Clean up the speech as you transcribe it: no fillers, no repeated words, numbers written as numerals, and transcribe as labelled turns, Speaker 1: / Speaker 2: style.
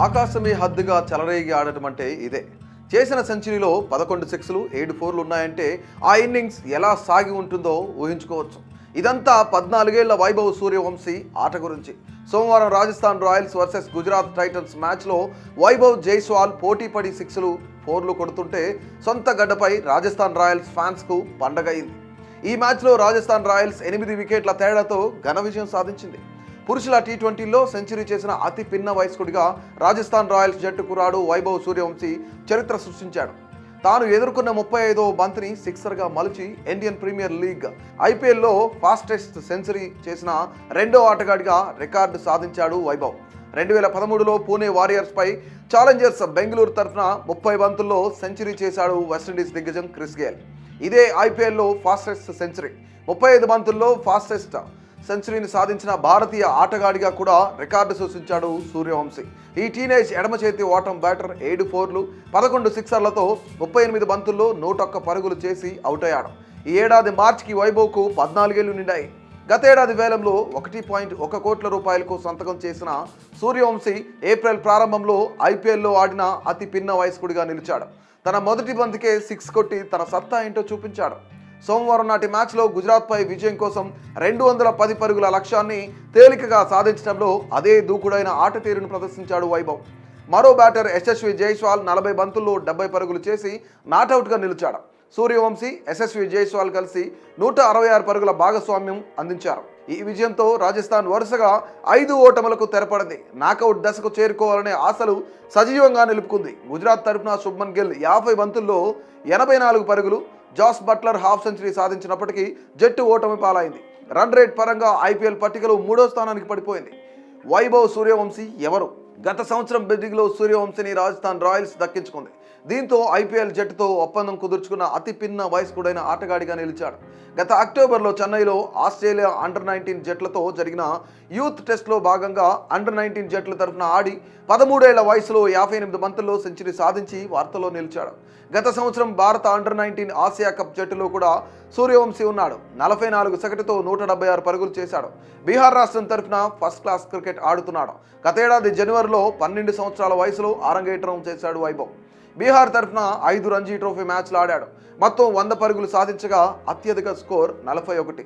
Speaker 1: ఆకాశమే హద్దుగా చెలరేగి ఆడటం అంటే ఇదే. చేసిన సెంచరీలో 11 సిక్స్లు 7 ఫోర్లు ఉన్నాయంటే ఆ ఇన్నింగ్స్ ఎలా సాగి ఉంటుందో ఊహించుకోవచ్చు. ఇదంతా 14 ఏళ్ల వైభవ్ సూర్యవంశీ ఆట గురించి. సోమవారం Rajasthan Royals versus Gujarat Titans మ్యాచ్లో వైభవ్ జైస్వాల్ పోటీపడి సిక్స్లు 4లు కొడుతుంటే సొంత గడ్డపై రాజస్థాన్ రాయల్స్ ఫ్యాన్స్కు పండగైంది. ఈ మ్యాచ్లో రాజస్థాన్ రాయల్స్ 8 వికెట్ల తేడాతో ఘన విజయం సాధించింది. పురుషుల టీ20లో సెంచరీ చేసిన అతి పిన్న వయస్కుడిగా రాజస్థాన్ రాయల్స్ జట్టు కురాడు వైభవ్ సూర్యవంశీ చరిత్ర సృష్టించాడు. తాను ఎదుర్కొన్న 35వ బంతిని సిక్సర్గా మలిచి ఇండియన్ ప్రీమియర్ లీగ్ ఐపీఎల్లో ఫాస్టెస్ట్ సెంచరీ చేసిన రెండో ఆటగాడిగా రికార్డు సాధించాడు వైభవ్. 2013లో పూణే వారియర్స్పై ఛాలెంజర్స్ బెంగళూరు తరఫున 30 బంతుల్లో సెంచరీ చేశాడు వెస్టిండీస్ దిగ్గజం క్రిస్ గేల్. ఇదే ఐపీఎల్లో ఫాస్టెస్ట్ సెంచరీ. 35 బంతుల్లో ఫాస్టెస్ట్ సెంచరీని సాధించిన భారతీయ ఆటగాడిగా కూడా రికార్డు సృష్టించాడు సూర్యవంశీ. ఈ టీనేజ్ ఎడమ చేతి ఓటం బ్యాటర్ 7 ఫోర్లు 11 సిక్సర్లతో 38 బంతుల్లో 101 పరుగులు చేసి అవుట్ అయ్యాడు. ఈ ఏడాది మార్చికి వైభవ్కు 14 ఏళ్లు నిండాయి. గతేడాది వేలంలో 1.1 కోట్ల రూపాయలకు సంతకం చేసిన సూర్యవంశీ ఏప్రిల్ ప్రారంభంలో ఐపీఎల్లో ఆడిన అతి పిన్న వయస్కుడిగా నిలిచాడు. తన మొదటి బంతికే 6 కొట్టి తన సత్తా ఏంటో చూపించాడు. సోమవారం నాటి మ్యాచ్లో గుజరాత్పై విజయం కోసం 210 పరుగుల లక్ష్యాన్ని తేలికగా సాధించడంలో అదే దూకుడైన ఆట తీరును ప్రదర్శించాడు వైభవ్. మరో బ్యాటర్ యశస్వి జైస్వాల్ 40 బంతుల్లో 70 పరుగులు చేసి నాటౌట్గా నిలిచాడు. సూర్యవంశీ, యశస్వి జైస్వాల్ కలిసి 166 పరుగుల భాగస్వామ్యం అందించారు. ఈ విజయంతో రాజస్థాన్ వరుసగా 5 ఓటములకు తెరపడింది. నాకౌట్ దశకు చేరుకోవాలనే ఆశలు సజీవంగా నిలుపుకుంది. గుజరాత్ తరఫున శుభ్మన్ గిల్ 50 బంతుల్లో 84 పరుగులు, జాస్ బట్లర్ హాఫ్ సెంచరీ సాధించినప్పటికీ జట్టు ఓటమి పాలైంది. రన్ రేట్ పరంగా ఐపీఎల్ పట్టికలో 3వ స్థానానికి పడిపోయింది. వైభవ్ సూర్యవంశీ ఎవరు? గత సంవత్సరం బిడ్డింగ్లో సూర్యవంశీని రాజస్థాన్ రాయల్స్ దక్కించుకుంది. దీంతో ఐపీఎల్ జట్టుతో ఒప్పందం కుదుర్చుకున్న అతి పిన్న వయస్కుడైన ఆటగాడిగా నిలిచాడు. గత అక్టోబర్లో చెన్నైలో ఆస్ట్రేలియా అండర్-19 జట్లతో జరిగిన యూత్ టెస్ట్లో భాగంగా అండర్-19 జట్ల తరఫున ఆడి 13 ఏళ్ల వయసులో 58 బంతుల్లో సెంచరీ సాధించి వార్తల్లో నిలిచాడు. గత సంవత్సరం భారత అండర్-19 ఆసియా కప్ జట్టులో కూడా సూర్యవంశీ ఉన్నాడు. 44 సగటుతో 176 పరుగులు చేశాడు. బీహార్ రాష్ట్రం తరఫున ఫస్ట్ క్లాస్ క్రికెట్ ఆడుతున్నాడు. గతేడాది జనవరిలో 12 సంవత్సరాల వయసులో అరంగేట్రం చేశాడు వైభవ్. బీహార్ తరఫున 5 రంజీ ట్రోఫీ మ్యాచ్లు ఆడాడు. మొత్తం 100 పరుగులు సాధించగా అత్యధిక స్కోర్ 41.